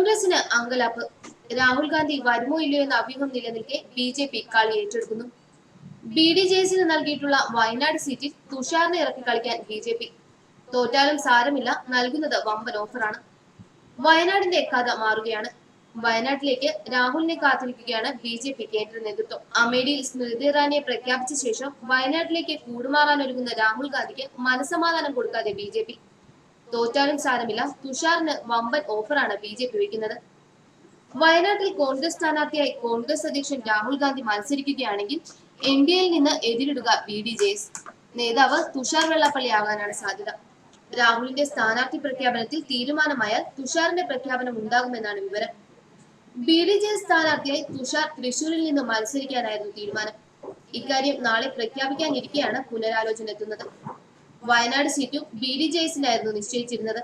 കോൺഗ്രസിന് അങ്കലാപ്പ്. രാഹുൽ ഗാന്ധി വരുമോ ഇല്ലയോ എന്ന അഭ്യൂഹം നിലനിൽക്കെ ബി കളി ഏറ്റെടുക്കുന്നു. BDJസിന് നൽകിയിട്ടുള്ള വയനാട് സീറ്റിൽ തുഷാറിനെ ഇറക്കി കളിക്കാൻ BJP. തോറ്റാലും സാരമില്ല, നൽകുന്നത് വമ്പൻ ഓഫറാണ്. വയനാടിന്റെ കഥ മാറുകയാണ്. വയനാട്ടിലേക്ക് രാഹുലിനെ കാത്തിരിക്കുകയാണ് BJP കേന്ദ്ര നേതൃത്വം. അമേഠിയിൽ സ്മൃതി ഇറാനിയെ പ്രഖ്യാപിച്ച ശേഷം വയനാട്ടിലേക്ക് കൂടുമാറാൻ ഒരുങ്ങുന്ന രാഹുൽ ഗാന്ധിക്ക് മനസമാധാനം കൊടുക്കാതെ BJP. തോറ്റാലും സാരമില്ല, തുഷാറിന് വമ്പൻ ഓഫറാണ് BJP വയ്ക്കുന്നത്. വയനാട്ടിൽ കോൺഗ്രസ് സ്ഥാനാർത്ഥിയായി കോൺഗ്രസ് അധ്യക്ഷൻ രാഹുൽ ഗാന്ധി മത്സരിക്കുകയാണെങ്കിൽ NDAയിൽ നിന്ന് എതിരിടുക BDJS നേതാവ് തുഷാർ വെള്ളാപ്പള്ളി ആകാനാണ് സാധ്യത. രാഹുലിന്റെ സ്ഥാനാർത്ഥി പ്രഖ്യാപനത്തിൽ തീരുമാനമായാൽ തുഷാറിന്റെ പ്രഖ്യാപനം ഉണ്ടാകുമെന്നാണ് വിവരം. BDJS സ്ഥാനാർത്ഥിയായി തുഷാർ തൃശൂരിൽ നിന്ന് മത്സരിക്കാനായിരുന്നു തീരുമാനം. ഇക്കാര്യം നാളെ പ്രഖ്യാപിക്കാനിരിക്കെയാണ് പുനരാലോചന എത്തുന്നത്. വയനാട് സീറ്റും BDJസിനായിരുന്നു നിശ്ചയിച്ചിരുന്നത്.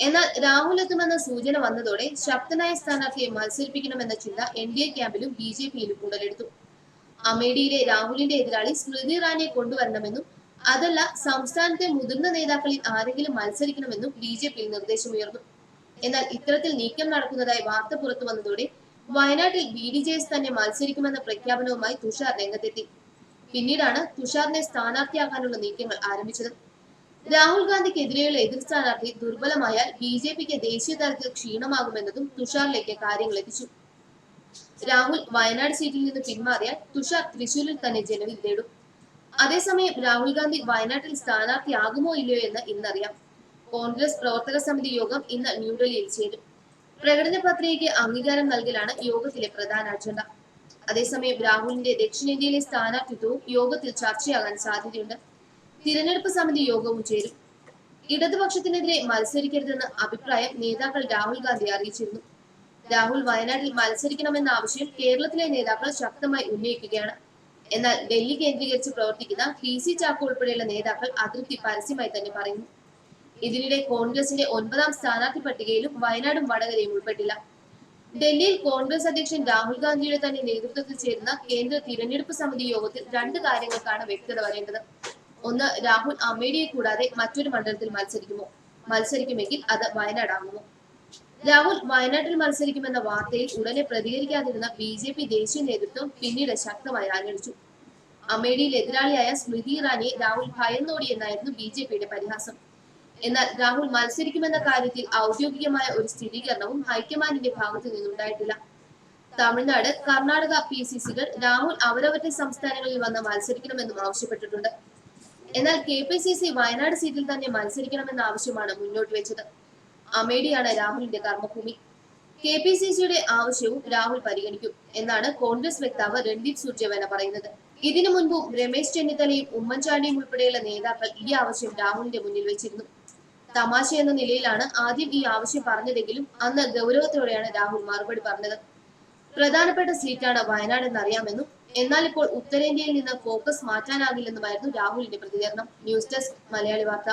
എന്നാൽ രാഹുൽ എത്തുമെന്ന സൂചന വന്നതോടെ ശക്തനായ സ്ഥാനാർത്ഥിയെ മത്സരിപ്പിക്കണമെന്ന ചിന്ത NDA ക്യാമ്പിലും BJPയിലും ഉടലെടുത്തു. അമേഠിയിലെ രാഹുലിന്റെ എതിരാളി സ്മൃതി ഇറാനിയെ കൊണ്ടുവരണമെന്നും അതല്ല സംസ്ഥാനത്തെ മുതിർന്ന നേതാക്കളിൽ ആരെങ്കിലും മത്സരിക്കണമെന്നും BJPയിൽ നിർദ്ദേശമുയർന്നു. എന്നാൽ ഇത്തരത്തിൽ നീക്കം നടക്കുന്നതായി വാർത്ത പുറത്തു വന്നതോടെ വയനാട്ടിൽ BDJS തന്നെ മത്സരിക്കുമെന്ന പ്രഖ്യാപനവുമായി തുഷാർ രംഗത്തെത്തി. പിന്നീടാണ് തുഷാറിനെ സ്ഥാനാർത്ഥിയാക്കാനുള്ള നീക്കങ്ങൾ ആരംഭിച്ചത്. രാഹുൽ ഗാന്ധിക്കെതിരെയുള്ള എതിർ സ്ഥാനാർത്ഥി ദുർബലമായാൽ BJPക്ക് ദേശീയ തലത്തിൽ ക്ഷീണമാകുമെന്നതും തുഷാറിലേക്ക് കാര്യങ്ങൾ എത്തിച്ചു. രാഹുൽ വയനാട് സീറ്റിൽ നിന്ന് പിന്മാറിയാൽ തുഷാർ തൃശൂരിൽ തന്നെ ജനവിധി തേടും. അതേസമയം രാഹുൽ ഗാന്ധി വയനാട്ടിൽ സ്ഥാനാർത്ഥിയാകുമോ ഇല്ലയോ എന്ന് ഇന്നറിയാം. കോൺഗ്രസ് പ്രവർത്തക സമിതി യോഗം ഇന്ന് ന്യൂഡൽഹിയിൽ ചേരും. പ്രകടന പത്രികയ്ക്ക് അംഗീകാരം നൽകലാണ് യോഗത്തിലെ പ്രധാന അജണ്ട. അതേസമയം രാഹുലിന്റെ ദക്ഷിണേന്ത്യയിലെ സ്ഥാനാർത്ഥിത്വവും യോഗത്തിൽ ചർച്ചയാകാൻ സാധ്യതയുണ്ട്. തിരഞ്ഞെടുപ്പ് സമിതി യോഗവും ചേരും. ഇടതുപക്ഷത്തിനെതിരെ മത്സരിക്കരുതെന്ന അഭിപ്രായം നേതാക്കൾ രാഹുൽ ഗാന്ധി അറിയിച്ചിരുന്നു. രാഹുൽ വയനാട്ടിൽ മത്സരിക്കണമെന്ന ആവശ്യം കേരളത്തിലെ നേതാക്കൾ ശക്തമായി ഉന്നയിക്കുകയാണ്. എന്നാൽ ഡൽഹി കേന്ദ്രീകരിച്ച് പ്രവർത്തിക്കുന്ന PC ചാക്കോ ഉൾപ്പെടെയുള്ള നേതാക്കൾ അതൃപ്തി പരസ്യമായി തന്നെ പറയുന്നു. ഇതിനിടെ കോൺഗ്രസിന്റെ 9ാം സ്ഥാനാർത്ഥി പട്ടികയിലും വയനാടും വടകരയും ഉൾപ്പെട്ടില്ല. ഡൽഹിയിൽ കോൺഗ്രസ് അധ്യക്ഷൻ രാഹുൽ ഗാന്ധിയുടെ തന്നെ നേതൃത്വത്തിൽ ചേരുന്ന കേന്ദ്ര തിരഞ്ഞെടുപ്പ് സമിതി യോഗത്തിൽ 2 കാര്യങ്ങൾക്കാണ് വ്യക്തത വരേണ്ടത്. ഒന്ന്, രാഹുൽ അമേഠിയെ കൂടാതെ മറ്റൊരു മണ്ഡലത്തിൽ മത്സരിക്കുമോ? മത്സരിക്കുമെങ്കിൽ അത് വയനാടാകുമോ? രാഹുൽ വയനാട്ടിൽ മത്സരിക്കുമെന്ന വാർത്തയിൽ ഉടനെ പ്രതികരിക്കാതിരുന്ന BJP ദേശീയ നേതൃത്വം പിന്നീട് ശക്തമായി ആഞ്ഞടിച്ചു. അമേഠിയിൽ എതിരാളിയായ സ്മൃതി ഇറാനിയെ രാഹുൽ ഭയന്നോടിയെന്നായിരുന്നു BJPയുടെ പരിഹാസം. എന്നാൽ രാഹുൽ മത്സരിക്കുമെന്ന കാര്യത്തിൽ ഔദ്യോഗികമായ ഒരു സ്ഥിരീകരണവും ഹൈക്കമാൻഡിന്റെ ഭാഗത്തു നിന്നുണ്ടായിട്ടില്ല. തമിഴ്നാട്, കർണാടക PCCകൾ രാഹുൽ അവരവരുടെ സംസ്ഥാനങ്ങളിൽ വന്ന് മത്സരിക്കണമെന്നും ആവശ്യപ്പെട്ടിട്ടുണ്ട്. എന്നാൽ KPCC വയനാട് സീറ്റിൽ തന്നെ മത്സരിക്കണമെന്ന ആവശ്യമാണ് മുന്നോട്ട് വെച്ചത്. അമേഠിയാണ് രാഹുലിന്റെ കർമ്മഭൂമി. KPCCയുടെ ആവശ്യവും രാഹുൽ പരിഗണിക്കും എന്നാണ് കോൺഗ്രസ് വക്താവ് രൺദീപ് സുർജേവാല പറയുന്നത്. ഇതിനു മുൻപും രമേശ് ചെന്നിത്തലയും ഉമ്മൻചാണ്ടിയും ഉൾപ്പെടെയുള്ള നേതാക്കൾ ഈ ആവശ്യം രാഹുലിന്റെ മുന്നിൽ വെച്ചിരുന്നു. തമാശ എന്ന നിലയിലാണ് ആദ്യം ഈ ആവശ്യം പറഞ്ഞതെങ്കിലും അന്ന് ഗൗരവത്തോടെയാണ് രാഹുൽ മറുപടി പറഞ്ഞത്. പ്രധാനപ്പെട്ട സീറ്റാണ് വയനാട് എന്നറിയാമെന്നും എന്നാൽ ഇപ്പോൾ ഉത്തരേന്ത്യയിൽ നിന്ന് ഫോക്കസ് മാറ്റാനാകില്ലെന്നുമായിരുന്നു രാഹുലിന്റെ പ്രതികരണം. ന്യൂസ് ഡെസ്ക് മലയാളി വാർത്ത.